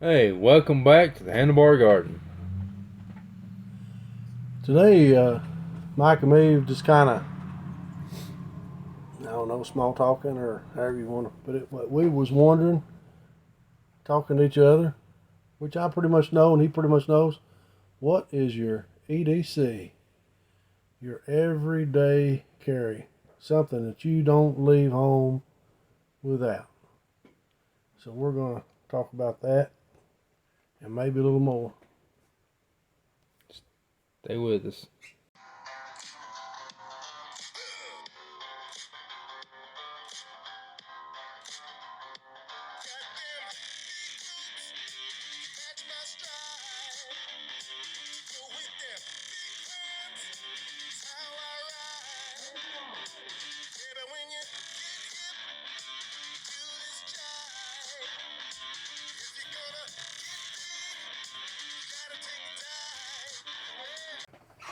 Hey, welcome back to the Handlebar Garden. Today, Mike and me have just kind of, I don't know, small talking or however you want to put it. But we was wondering, talking to each other, which I pretty much know and he pretty much knows, what is your EDC? Your everyday carry. Something that you don't leave home without. So we're going to talk about that and maybe a little more. Stay with us.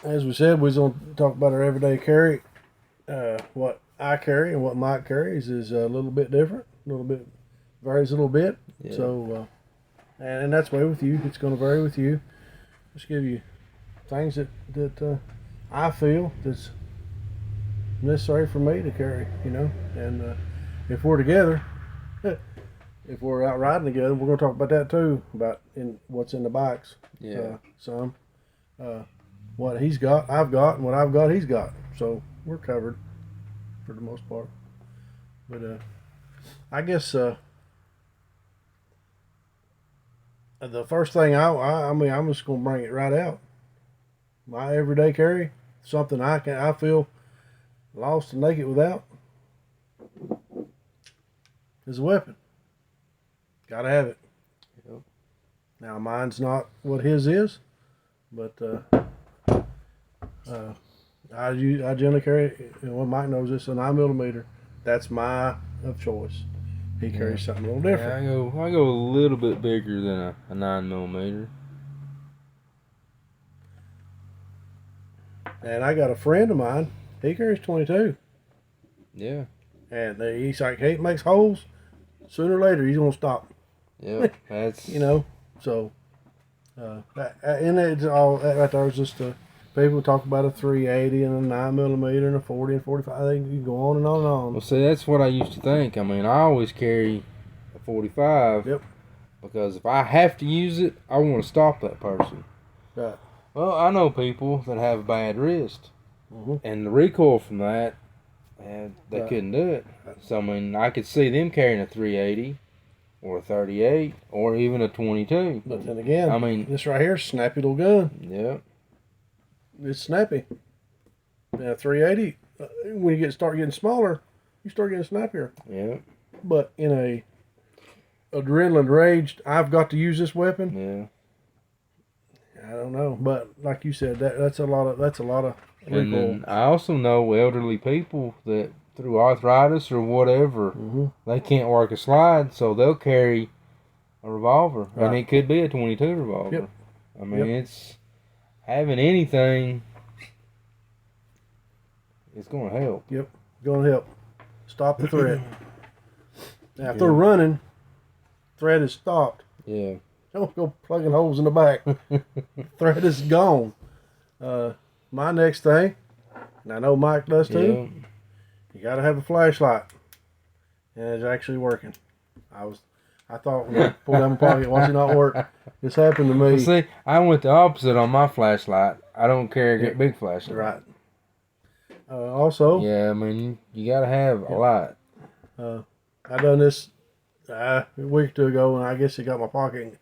As we said, we was going to talk about our everyday carry. What I carry and what Mike carries is a little bit different. A little bit varies a little bit. Yeah. So, and that's the way with you. It's going to vary with you. Just give you things that I feel that's necessary for me to carry. And if we're together, if we're out riding together, we're going to talk about that too. About what's in the bikes. Yeah. Some. What he's got, I've got, and what I've got, he's got. So we're covered for the most part. But I guess the first thing I mean, I'm just gonna bring it right out. My everyday carry, something I feel lost and naked without, is a weapon. Gotta have it. Yep. Now mine's not what his is, but I generally carry, Mike knows this, a 9mm. That's my of choice. He carries something a little different. Yeah, I go a little bit bigger than a 9mm. And I got a friend of mine. He carries 22. Yeah. And he's like, hey, it makes holes. Sooner or later, he's gonna stop. Yep. That's So and it's all that right there is just people talk about a 380 and a 9mm and a 40 and 45. I think you can go on and on and on. Well, see, that's what I used to think. I mean, I always carry a 45. Yep. Because if I have to use it, I want to stop that person. Right. Well, I know people that have bad wrist, Mm-hmm. and the recoil from that, they Right. couldn't do it. So I mean, I could see them carrying a 380 or a 38 or even a 22. But then again, I mean, this right here is a snappy little gun. yeah, It's snappy. Now 380, when you start getting smaller, you start getting snappier. yeah, But in a adrenaline raged, I've got to use this weapon. yeah. I don't know, but like you said, that's a lot of recoil. And then I also know elderly people that through arthritis or whatever, Mm-hmm. they can't work a slide, so they'll carry a revolver, Right. and it could be a 22 revolver. Yep. I mean, it's having anything. It's going to help. Yep, going to help stop the threat. Now, if Yeah. they're running, threat is stopped. Yeah. Don't go plugging holes in the back. Threat is gone. My next thing, and I know Mike does too. Yeah. You got to have a flashlight, and it's actually working. I thought when I pulled out my pocket, watch it not work. This happened to me. Well, see, I went the opposite on my flashlight. I don't carry a big flashlight. Right. Also, Yeah, I mean, you got to have a light. I done this a week or two ago, and I guess it got my pocket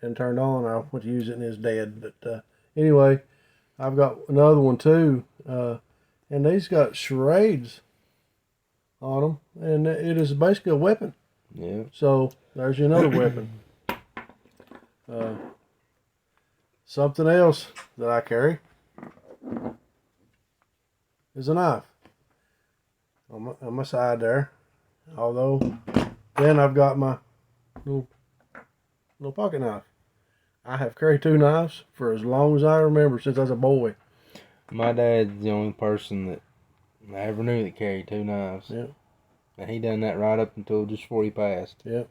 and turned on. I went to use it, and it's dead. But anyway, I've got another one too, and these got charades on them, and it is basically a weapon. Yeah. So there's another weapon. Something else that I carry is a knife on my side there. Although, then I've got my little pocket knife. I have carried 2 knives for as long as I remember, since I was a boy. My dad's the only person that I ever knew that carried 2 knives. Yeah. And he done that right up until just before he passed. Yep.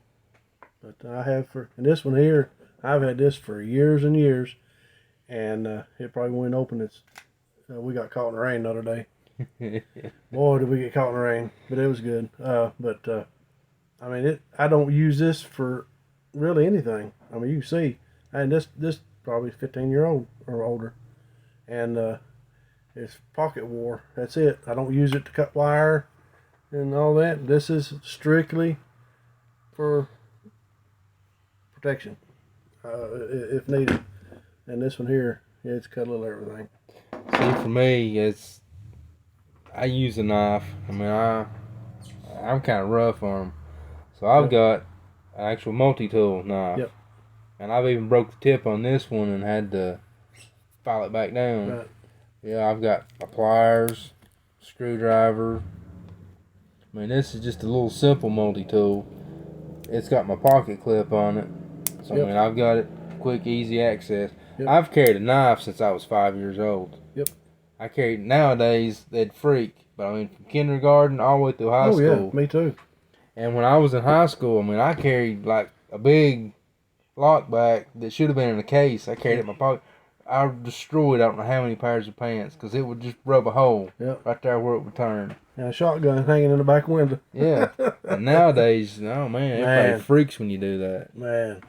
But I have and this one here, I've had this for years and years, and it probably went open. We got caught in the rain the other day. Boy, did we get caught in the rain, but it was good. I mean, I don't use this for really anything. I mean, you can see, and this probably 15-year-old or older, and it's pocket war. That's it. I don't use it to cut wire and all that. This is strictly for protection, if needed. And this one here, yeah, it's cut a little everything. See, for me, I use a knife. I mean, I'm kind of rough on them. So I've got an actual multi-tool knife. Yep. And I've even broke the tip on this one and had to file it back down. Right. Yeah, I've got my pliers, screwdriver. I mean, this is just a little simple multi-tool. It's got my pocket clip on it. So, I mean, I've got it quick, easy access. Yep. I've carried a knife since I was 5 years old. Yep. I carried, nowadays, they'd freak. But, I mean, from kindergarten all the way through high school. Oh, yeah, me too. And when I was in high school, I mean, I carried, like, a big lockback that should have been in a case. I carried it in my pocket. I destroyed I don't know how many pairs of pants because it would just rub a hole right there where it would turn. And a shotgun hanging in the back window. Yeah. And nowadays, oh man, everybody freaks when you do that. Man.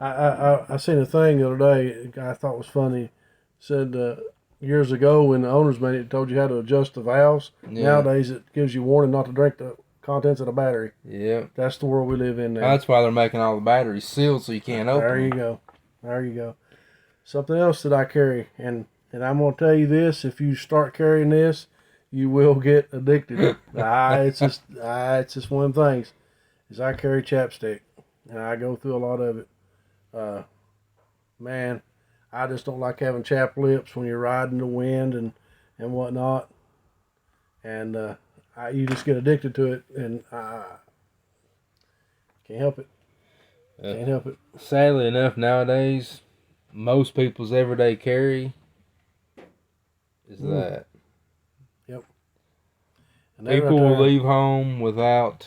I seen a thing the other day a guy I thought was funny. Said years ago when the owner's manual told you how to adjust the valves. Yeah. Nowadays it gives you warning not to drink the contents of the battery. Yeah. That's the world we live in now. That's why they're making all the batteries sealed so you can't open them. There you go. There you go. Something else that I carry, and I'm going to tell you this, if you start carrying this, you will get addicted. It's just one of the things, is I carry Chapstick, and I go through a lot of it. Man, I just don't like having chapped lips when you're riding the wind and whatnot, and you just get addicted to it, and can't help it. Can't help it. Sadly enough, nowadays, most people's everyday carry is that. Yep. And people will leave home without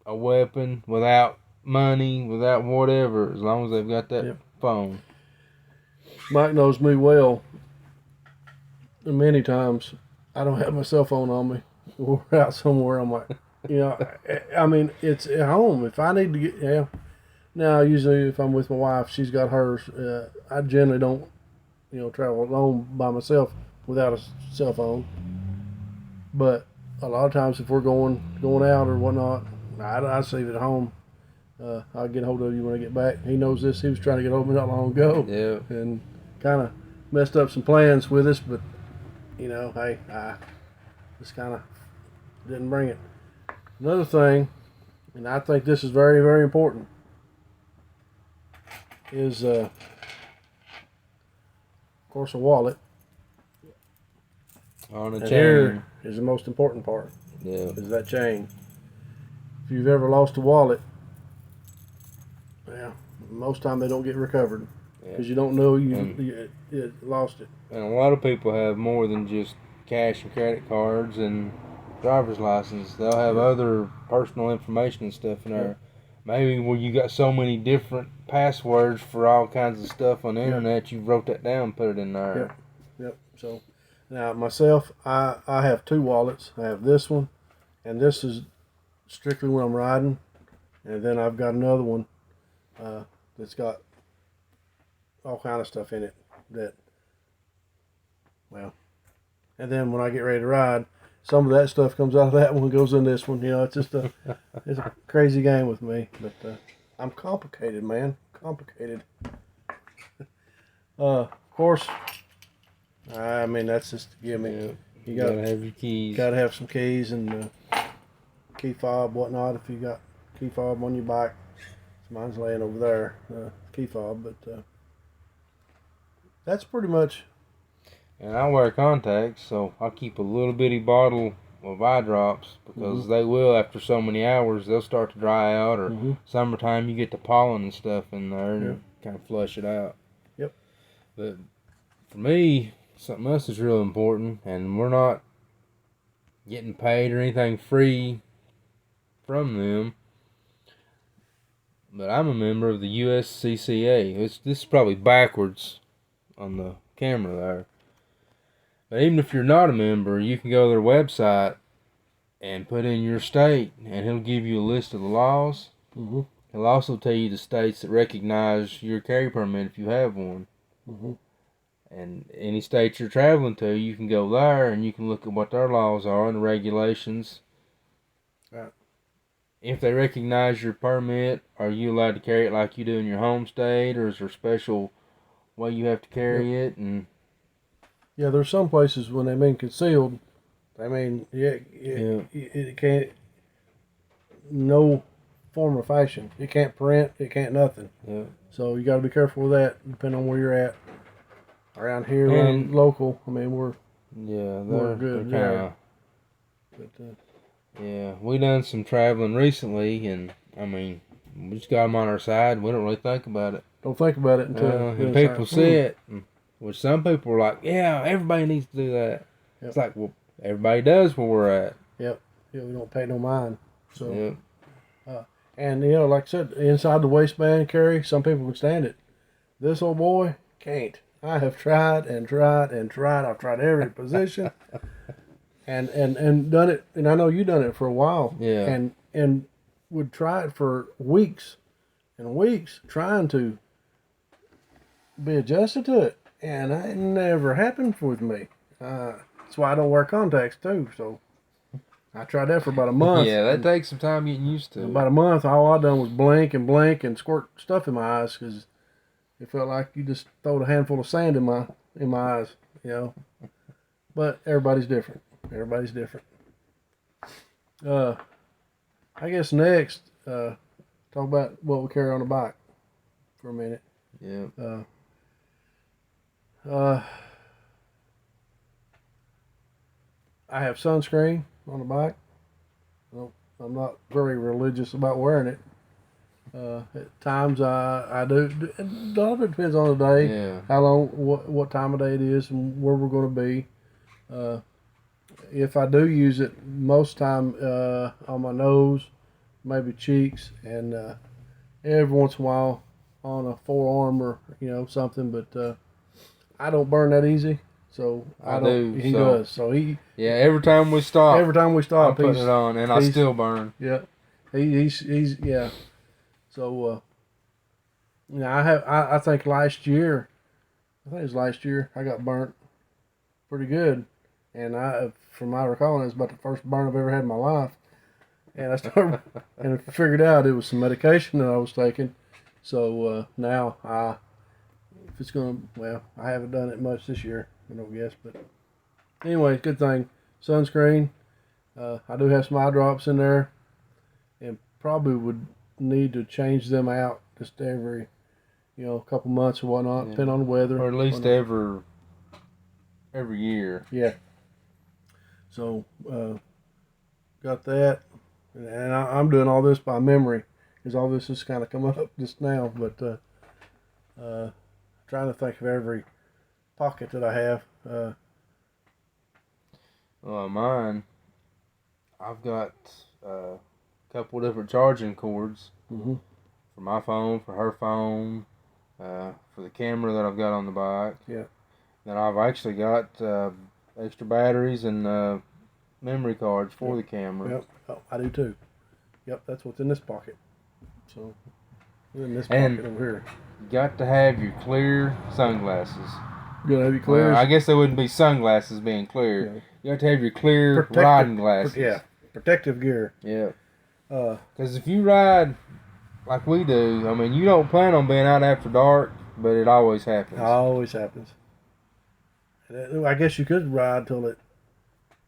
a weapon, without money, without whatever, as long as they've got that phone. Mike knows me well. And many times I don't have my cell phone on me. We're out somewhere. I'm like, I mean, it's at home. If I need to get, Now, usually if I'm with my wife, she's got hers. I generally don't, travel alone by myself without a cell phone. But a lot of times if we're going out or whatnot, I save it at home. I'll get a hold of you when I get back. He knows this. He was trying to get hold of me not long ago. Yeah. And kind of messed up some plans with us, but, hey, I just kind of didn't bring it. Another thing, and I think this is very, very important, is of course a wallet. On a chain. Here is the most important part. Yeah. Is that chain. If you've ever lost a wallet, most time they don't get recovered because you don't know you lost it. And a lot of people have more than just cash and credit cards and driver's license. They'll have other personal information and stuff in there. Maybe where you got so many different passwords for all kinds of stuff on the internet, you wrote that down and put it in there. Yep. So now myself, I have two wallets. I have this one, and this is strictly when I'm riding, and then I've got another one that's got all kind of stuff in it and then when I get ready to ride, some of that stuff comes out of that one and goes in this one. It's just it's a crazy game with me, but I'm complicated, man. Complicated. Of course, I mean, that's just a gimmick. You gotta have your keys. Gotta have some keys and key fob, whatnot. If you got key fob on your bike, mine's laying over there, key fob. But that's pretty much. And I wear contacts, so I keep a little bitty bottle of eye drops because they will, after so many hours, they'll start to dry out. Or summertime, you get the pollen and stuff in there and kind of flush it out. Yep. But for me, something else is real important, and we're not getting paid or anything free from them. but I'm a member of the USCCA. This is probably backwards on the camera there. But even if you're not a member, you can go to their website and put in your state, and he'll give you a list of the laws. Mm-hmm. He'll also tell you the states that recognize your carry permit if you have one. Mm-hmm. And any state you're traveling to, you can go there and you can look at what their laws are and the regulations. Right. If they recognize your permit, are you allowed to carry it like you do in your home state, or is there a special way you have to carry it? And yeah, there's some places when they mean concealed, I mean, it can't, no form or fashion. It can't print, it can't nothing. Yeah. So you got to be careful with that, depending on where you're at. Around here, around local, I mean, we're good. They're kinda, yeah, we done some traveling recently, and I mean, we just got them on our side. We don't really think about it. Don't think about it until and people see it. Which some people are like, yeah, everybody needs to do that. Yep. It's like, well, everybody does where we're at. Yep. Yeah, we don't pay no mind. So, yep. And like I said, inside the waistband carry, some people can stand it. This old boy can't. I have tried and tried and tried. I've tried every position, and done it. And I know you done it for a while. Yeah. And would try it for weeks and weeks, trying to be adjusted to it, and it never happened with me. That's why I don't wear contacts too. So I tried that for about a month. Yeah, that takes some time getting used to. About a month, all I done was blink and squirt stuff in my eyes because it felt like you just throwed a handful of sand in my eyes, you know. But everybody's different. Everybody's different. I guess next, talk about what we carry on the bike for a minute. Yeah. I have sunscreen on the bike. Well, I'm not very religious about wearing it. At times I do. It all depends on the day, Yeah. how long, what time of day it is, and where we're going to be. If I do use it, most time on my nose, maybe cheeks, and every once in a while on a forearm or something. But I don't burn that easy, so I don't. He does. So he. Yeah. Every time we stop, I'm putting it on, and I still burn. Yeah. He's yeah. So, I think last year, I got burnt pretty good. And from my recalling, it was about the first burn I've ever had in my life. And I started, and I figured out it was some medication that I was taking. So, now if it's going to, I haven't done it much this year, I don't guess. But anyway, good thing. Sunscreen. I do have some eye drops in there. And probably would need to change them out just every, couple months or whatnot, depending on the weather. Or at least every year. Yeah. So, got that. And I'm doing all this by memory, because all this has kind of come up just now. But trying to think of every pocket that I have. Mine, I've got couple different charging cords for my phone, for her phone, for the camera that I've got on the bike. Yeah. Then I've actually got extra batteries and memory cards for the camera. Yep. Oh, I do too. Yep, that's what's in this pocket. So, in this pocket over here. You got to have your clear sunglasses. You gotta have your clear. I guess they wouldn't be sunglasses being clear. Yeah. You have to have your clear riding glasses. Protective gear. Yeah. Because if you ride like we do, I mean, you don't plan on being out after dark, but it always happens. Always happens. And I guess you could ride till it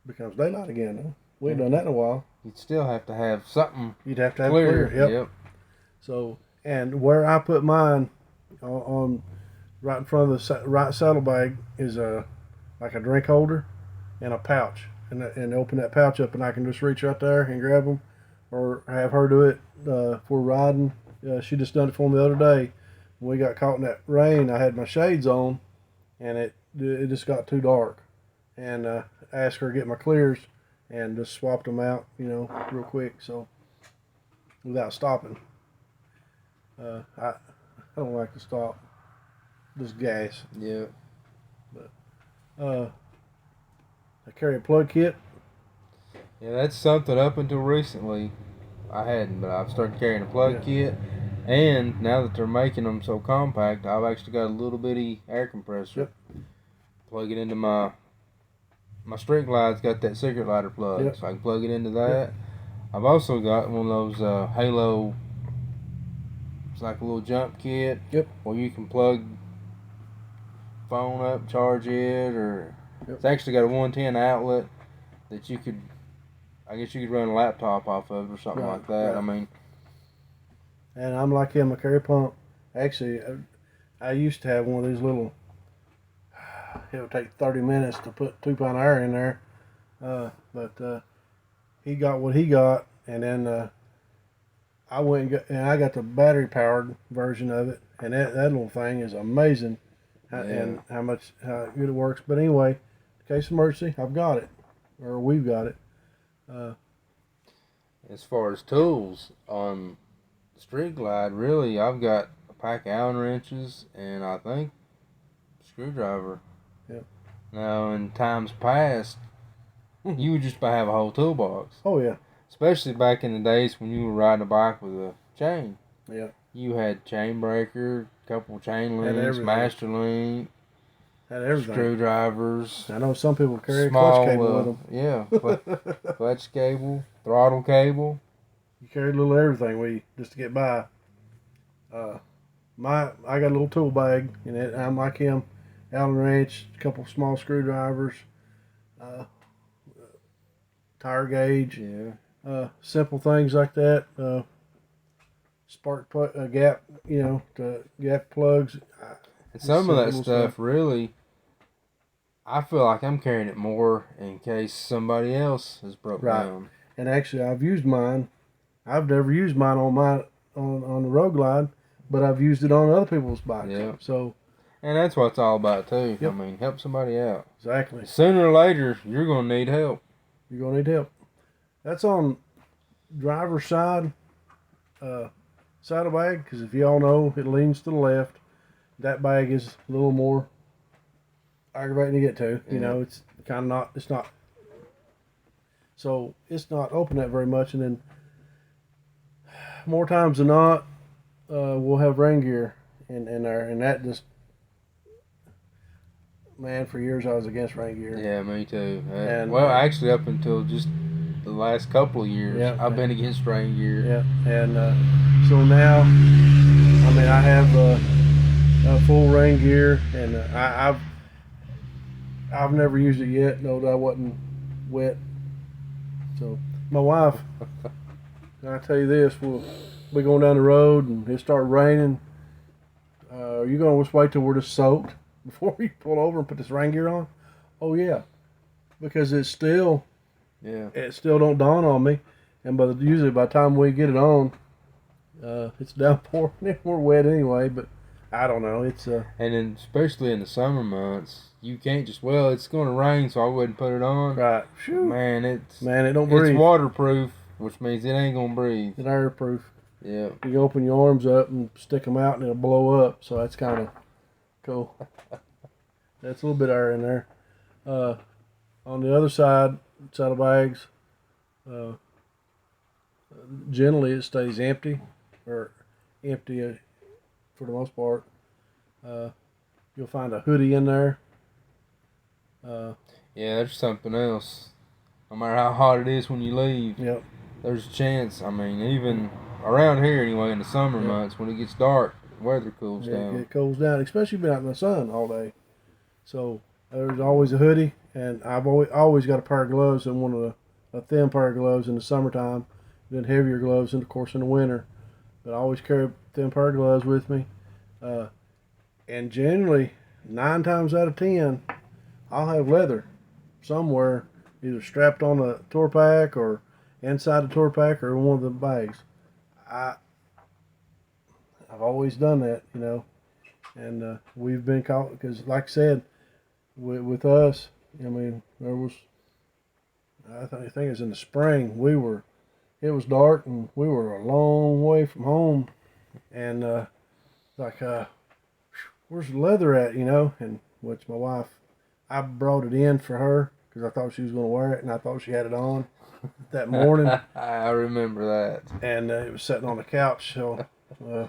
becomes daylight again, though. We ain't done that in a while. You'd still have to have something. You'd have to have clear. Yep. So, and where I put mine on right in front of the right saddlebag is like a drink holder and a pouch. And open that pouch up, and I can just reach right there and grab them, or have her do it if we're riding. She just done it for me the other day. When we got caught in that rain, I had my shades on, and it just got too dark. And asked her to get my clears, and just swapped them out, real quick, so without stopping. I don't like to stop. Just gas. Yeah. I carry a plug kit. Yeah, that's something up until recently I hadn't, but I've started carrying a plug kit. And now that they're making them so compact, I've actually got a little bitty air compressor. Yep. Plug it into my street glide's got that cigarette lighter plug, so I can plug it into that. Yep. I've also got one of those Halo. It's like a little jump kit. Yep. Where you can plug phone up, charge it, or it's actually got a 110 outlet that you could. I guess you could run a laptop off of or something like that. Right. I mean. And I'm like him. I carry a pump. Actually, I used to have one of these little. It would take 30 minutes to put 2 pound air in there, but he got what he got, and then I went and I got the battery powered version of it, and that little thing is amazing, and how good it works. But anyway, in case of emergency, I've got it, or we've got it. As far as tools on the Street Glide, really, I've got a pack of Allen wrenches and I think a screwdriver. Yep. Now, in times past, you would just have a whole toolbox. Oh yeah. Especially back in the days when you were riding a bike with a chain. Yeah. You had chain breaker, couple chain links, master link, had everything. Screwdrivers. I know some people carry small, a clutch cable with them. Yeah, clutch cable, throttle cable. You carry a little everything with you just to get by. I got a little tool bag, and I'm like him. Allen wrench, a couple small screwdrivers, tire gauge. Yeah. Simple things like that. Spark plug, gap, to gap plugs. And some of that stuff really, I feel like I'm carrying it more in case somebody else has broke down. And actually, I've used mine. I've never used mine on the Road Glide, but I've used it on other people's bikes. Yeah. So. And that's what it's all about too. Yep. I mean, help somebody out. Exactly. Sooner or later, you're gonna need help. You're gonna need help. That's on driver's side, saddlebag, because if y'all know, it leans to the left. That bag is a little more aggravating to get to. Yeah. It's kind of not. It's not. So it's not open that very much, and then more times than not, we'll have rain gear in there, and that just. Man, for years I was against rain gear. Yeah, me too. Actually, up until just the last couple of years, I've been against rain gear. Yeah, and so now, I mean, I have a full rain gear, and I've never used it yet. No, that I wasn't wet. So my wife, I tell you this, we'll be going down the road and it start raining. Are you gonna just wait till we're just soaked before you pull over and put this rain gear on? Oh yeah, because it still don't dawn on me, and usually by the time we get it on, it's downpouring and we're wet anyway. But I don't know. It's and then especially in the summer months, you can't just it's going to rain, so I'll go ahead and put it on. Right. Man, it don't breathe. It's waterproof, which means it ain't gonna breathe. It's airproof. Yeah. You can open your arms up and stick them out, and it'll blow up. So that's kind of cool. That's a little bit of air in there. On the other side, saddlebags, generally it stays empty for the most part. You'll find a hoodie in there. Yeah, there's something else. No matter how hot it is when you leave, there's a chance. I mean, even around here anyway, in the summer months, when it gets dark, the weather cools down. It cools down, especially being out in the sun all day. So there's always a hoodie, and I've always got a pair of gloves and a thin pair of gloves in the summertime, then heavier gloves, and of course in the winter. But I always carry a thin pair of gloves with me, and generally 9 times out of 10, I'll have leather somewhere, either strapped on the tour pack or inside the tour pack or in one of the bags. I've always done that, and we've been caught because, like I said, with us, I mean, there was, I think it was in the spring, it was dark and we were a long way from home, And like, where's the leather at, you know? And which my wife, I brought it in for her because I thought she was going to wear it, and I thought she had it on that morning. I remember that. And it was sitting on the couch. So, yeah,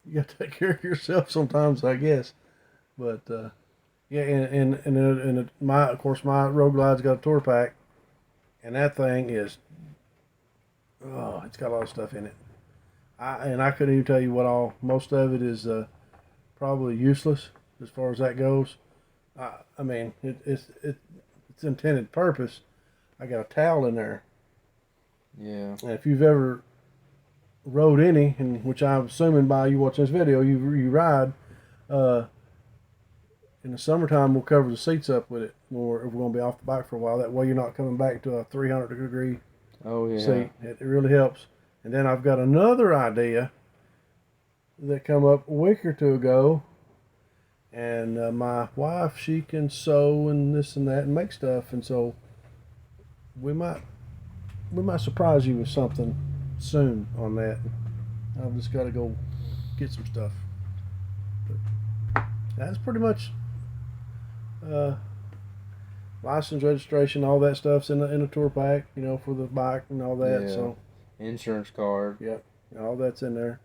you got to take care of yourself sometimes, I guess. But yeah, and my, of course, my Road Glide's got a tour pack, and that thing is, oh, it's got a lot of stuff in it. I couldn't even tell you what all. Most of it is probably useless as far as that goes. I mean, it's intended purpose. I got a towel in there. Yeah. And if you've ever rode any, and which I'm assuming by you watching this video, you ride. In the summertime, we'll cover the seats up with it. Or if we're going to be off the bike for a while, that way you're not coming back to a 300-degree seat. It really helps. And then I've got another idea that come up a week or two ago. And my wife, she can sew and this and that and make stuff. And so we might surprise you with something soon on that. I've just got to go get some stuff. But that's pretty much license, registration, all that stuff's in the tour pack, you know, for the bike and all that. Yeah. So Insurance card. yep, all that's in there.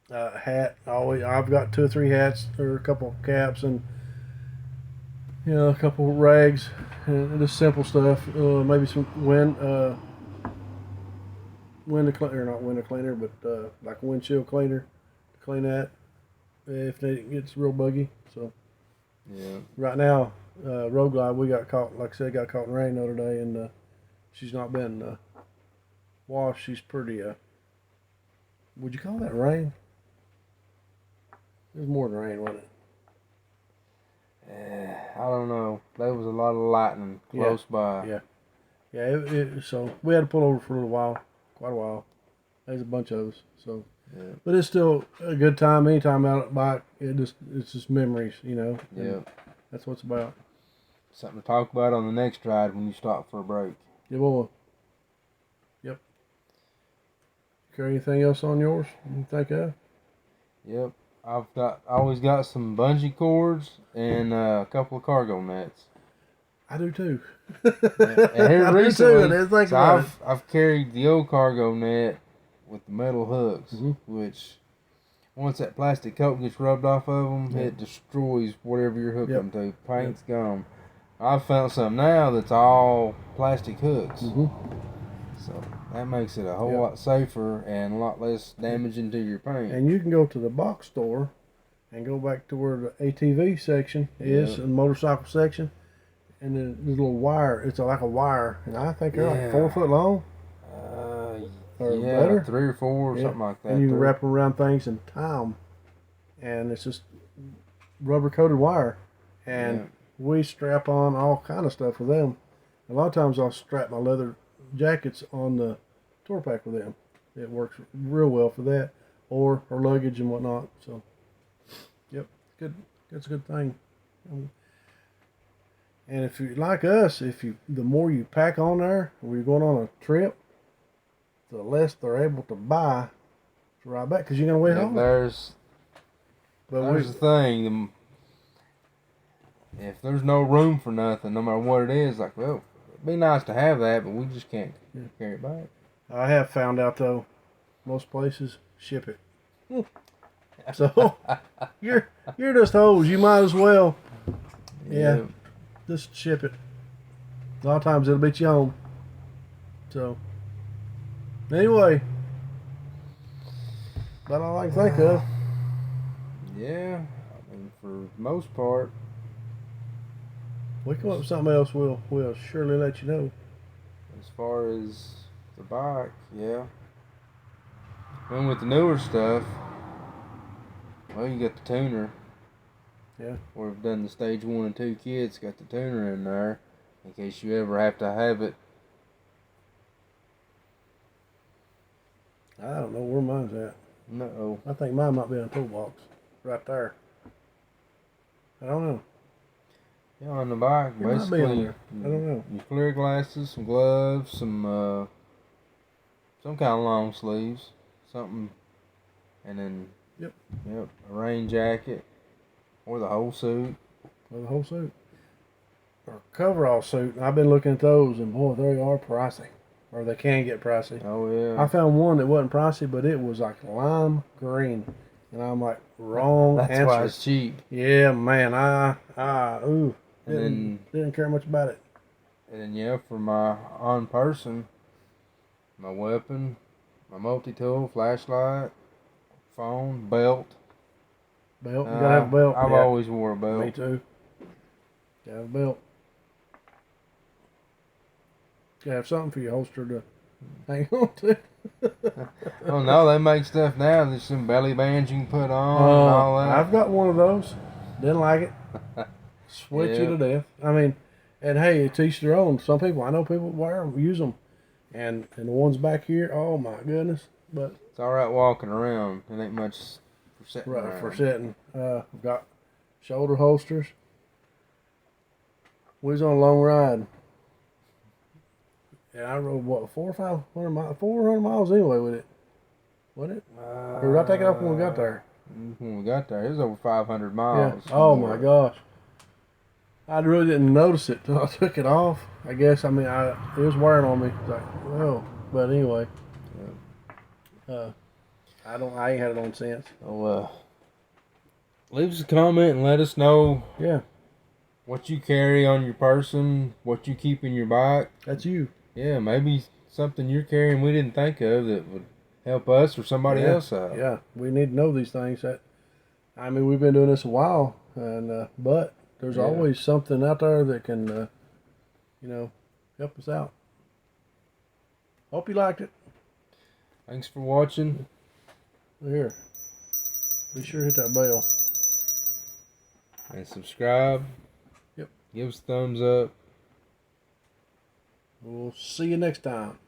Hat. I've got 2 or 3 hats or a couple of caps and you know a couple of rags and just simple stuff. Maybe some window cleaner, not window cleaner, but like a windshield cleaner to clean that if it gets real buggy. So Yeah. right now, Road Glide, we got caught. Like I said, got caught in rain the other day, and she's not been washed. She's pretty. Would you call that rain? It was more than rain, wasn't it? I don't know. There was a lot of lightning close by. Yeah. Yeah. So we had to pull over for a little while, quite a while. There's a bunch of us. So, Yeah. but it's still a good time. Anytime out at bike, it's just memories, you know. Yeah. That's what it's about. Something to talk about on the next ride when you stop for a break. Yeah, well. Yep. Carry anything else on yours you think of? Yep. Always got some bungee cords and a couple of cargo nets. I do too. And here I recently, do too. I didn't think so about it. I've carried the old cargo net with the metal hooks, which once that plastic coat gets rubbed off of them, it destroys whatever you're hooked them to. Paint's gone. I've found some now that's all plastic hooks. So that makes it a whole lot safer and a lot less damaging to your paint. And you can go to the box store and go back to where the ATV section is, and motorcycle section, and then the little wire. It's like a wire, and I think they're like 4 foot long. Or better. 3 or 4 or something like that. And you can wrap them around things and tie them, and it's just rubber coated wire. And we strap on all kind of stuff with them. A lot of times I'll strap my leather jackets on the tour pack with them. It works real well for that, or luggage and whatnot. So, yep, good. That's a good thing. And if you like us, the more you pack on there, when you're going on a trip, the less they're able to buy to ride back because you're gonna weigh home. There's the thing. If there's no room for nothing, no matter what it is, like, well, it'd be nice to have that, but we just can't carry it back. I have found out though, most places ship it. So you're just hoes. You might as well, just ship it. A lot of times it'll beat you home. So anyway, that's all I can think of. Yeah, I mean, for the most part. We come up with something else, we'll surely let you know. As far as the bike, yeah. And with the newer stuff, well, you got the tuner. Yeah. We've done the stage 1 and 2 kits, got the tuner in there, in case you ever have to have it. I don't know where mine's at. No. I think mine might be in a toolbox, right there. I don't know. Yeah, on the bike, It might be basically, in there. I don't know. your clear glasses, some gloves, some some kind of long sleeves, something, and then Yep. a rain jacket or the whole suit. Or the whole suit. Or coverall suit. I've been looking at those, and boy, they are pricey. Or they can get pricey. Oh yeah. I found one that wasn't pricey, but it was like lime green. And I'm like, wrong That's answer. why it's cheap. Yeah, man. Didn't care much about it. And then for my on person, my weapon, my multi-tool, flashlight, phone, belt. Belt. You gotta have a belt. I've Yeah. always wore a belt. Me too. Gotta have a belt. Gotta have something for your holster to hang on to. Oh no, they make stuff now. There's some belly bands you can put on and all that. I've got one of those. Didn't like it. Sweat you to death. I mean, and hey, it's each their own. Some people, I know people wear them, use them, and the ones back here, oh my goodness. But it's all right walking around. It ain't much for sitting around. for sitting. We've got shoulder holsters. We was on a long ride, and I rode what 400 miles anyway with it. Wasn't it? Or did I take it off when we got there? When we got there, it was over 500 miles. Yeah. Oh my gosh. I really didn't notice it till I took it off. I guess. I mean, it was wearing on me. It's like, oh. But anyway. I ain't had it on since. So, leave us a comment and let us know. Yeah. What you carry on your person, what you keep in your bike. That's you. Yeah, maybe something you're carrying we didn't think of that would help us or somebody else out. Yeah, we need to know these things. I mean, we've been doing this a while, and but there's always something out there that can, help us out. Hope you liked it. Thanks for watching. Here, be sure to hit that bell. And subscribe. Yep. Give us a thumbs up. We'll see you next time.